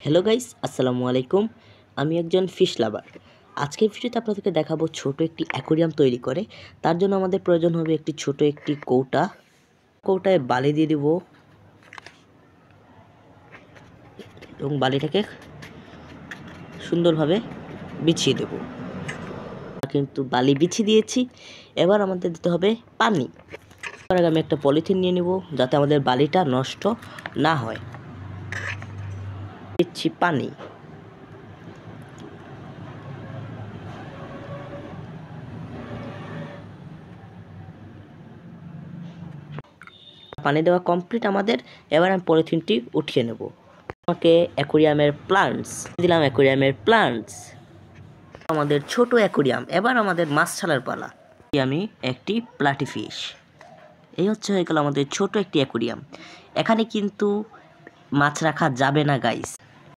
Hello guys, আসসালামু আলাইকুম। আমি একজন ফিশ লাভার। আজকের ভিডিওতে আপনাদেরকে দেখাবো ছোট একটি অ্যাকোরিয়াম তৈরি করে। তার জন্য আমাদের প্রয়োজন হবে একটি ছোট একটি কৌটায় বালি দিয়ে দিব এবং বালিটাকে সুন্দরভাবে বিছিয়ে দেব। কিন্তু বালি বিছিয়ে দিয়েছি, এবার আমাদের দিতে হবে পানি। তার আগে আমি একটা পলিথিন নিয়ে নেব যাতে আমাদের বালিটা নষ্ট না হয়। দিচ্ছি পানি। পানি দেওয়া কমপ্লিট আমাদের। এবার আমি পলিথিনটি উঠিয়ে নেব। আমাকে অ্যাকোরিয়ামের প্লান্টস আমাদের ছোট অ্যাকোরিয়াম। এবার আমাদের মাছ ছাড়ার পালা। আমি একটি প্লাটি ফিশ। এই হয়ে গেল আমাদের ছোট একটি অ্যাকোরিয়াম। এখানে কিন্তু মাছ রাখা যাবে না গাইস।